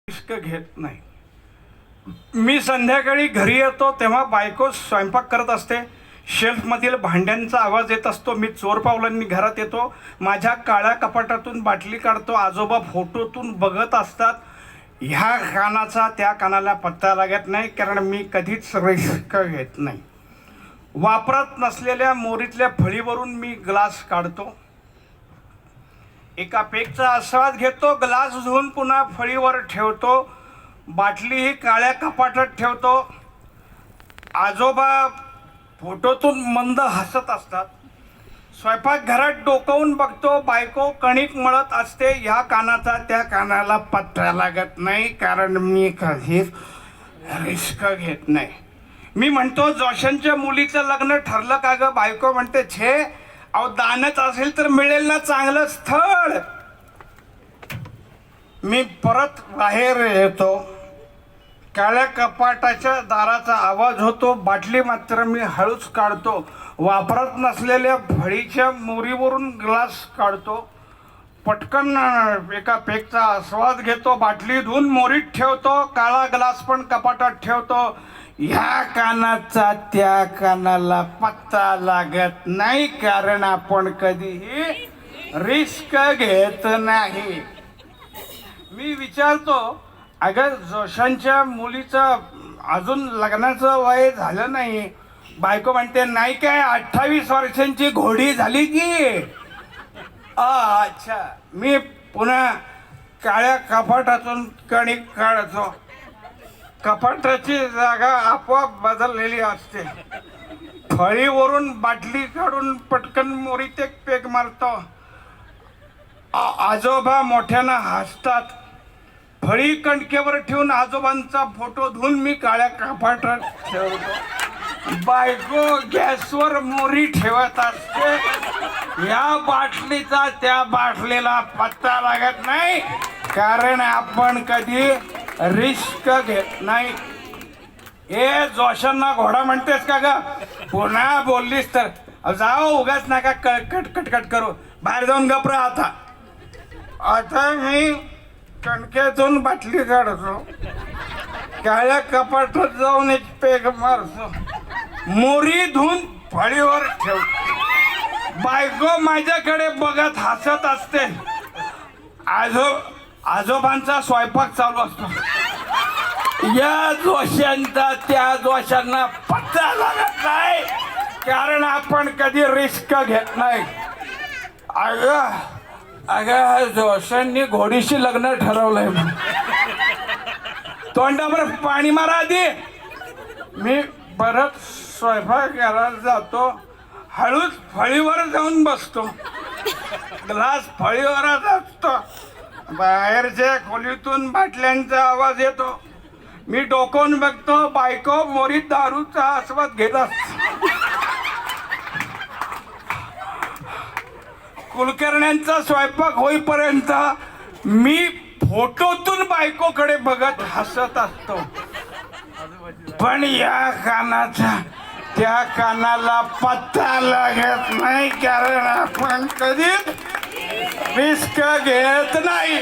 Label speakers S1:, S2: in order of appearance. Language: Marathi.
S1: रिस्क घेत नाही. मी संध्याकाळी घरी येतो तेव्हा बायको स्वयंपाक करत असते. शेल्फमधील भांड्यांचा आवाज येत असतो. मी चोर पावलांनी घरात येतो. माझ्या काळ्या कपाटातून बाटली काढतो. आजोबा फोटोतून बघत असतात. ह्या कानाचा त्या कानाला पत्ता लागत नाही, कारण मी कधीच रिस्क घेत नाही. वापरात नसलेल्या मोरीतल्या फळीवरून मी ग्लास काढतो. एका पेकचा आस्वाद घेतो. ग्लास धुवून पुन्हा फळीवर ठेवतो. बाटली ही काळ्या कपाटात ठेवतो. आजोबा फोटोतून मंद हसत असतात. स्वयंपाकघरात डोकावून बघतो. बायको कणिक मळत असते. ह्या कानाचा त्या कानाला पत्ता लागत नाही, कारण मी कधीच रिस्क घेत नाही. मी म्हणतो, जोशांच्या मुलीचं लग्न ठरलं का ग? बायको म्हणते, छे अहो, दानच असेल तर मिळेल ना चांगलं स्थळ. मी परत बाहेर येतो. काळ्या कपाटाच्या दाराचा आवाज होतो. बाटली मात्र मी हळूच काढतो. वापरात नसलेल्या फळीच्या मोरीवरून ग्लास काढतो. पटकन एका पेकचा आस्वाद घेतो. बाटली धुवून मोरीत ठेवतो. काळा ग्लास पण कपाटात ठेवतो. ह्या कानाचा त्या कानाला पत्ता लागत नाही, कारण आपण कधीही रिस्क घेत नाही. मी विचारतो, अगं जोशांच्या मुलीचं अजून लग्नाचं वय झालं नाही. बायको म्हणते, नाही काय 28 वर्षांची घोडी झाली की. अच्छा. मी पुन्हा काळ्या कपाटातून कणिक काढतो. कपाटाची जागा आपोआप बदललेली असते. फळीवरून बाटली काढून पटकन मोरीत एक पेग मारतो. आजोबा मोठ्यानं हसतात. फळी कणकेवर ठेवून आजोबांचा फोटो धुवून मी काळ्या कपाटात ठेवतो. बायको गॅसवर मोरी ठेवत असते. या बाटलीचा त्या बाटलीला पत्ता लागत नाही, कारण आपण कधी रिस्क घेत नाही. हे जोशांना घोडा म्हणतेस का ग? पुन्हा बोललीस तर जाओ, उगाच नका कटकट करू. बाहेर जाऊन गप रहा. आता मी कणकेतून बाटली काढतो. काळ्या कपाटात जाऊन एक पेग मारतो. मोरी धुवून फळीवर ठेवतो. बायको माझ्याकडे बघत हसत असते. आजोबांचा स्वयंपाक चालू असतो. या जोशांचा त्या जोशांना पत्ता लागत नाही, कारण आपण कधी रिस्क घेत नाही. अगं जोशांनी घोडीशी लग्न ठरवलंय. तोंडावर पाणी मारा आधी. मी परत स्वयंपाकघरात जातो. हळूच फळीवर जाऊन बसतो. ग्लास फळीवरच असतो. बाहेरच्या खोलीतून बाटल्यांचा आवाज येतो. मी डोकावून बघतो. बायको मोरीत दारूचा आस्वाद घेत असते. कुलकर्ण्यांचा स्वयंपाक होईपर्यंत मी फोटोतून बायकोकडे बघत हसत असतो. पण या कानाचा त्या कानाला पत्ता लागत नाही, कारण आपण कधीच रिस्क घेत नाही.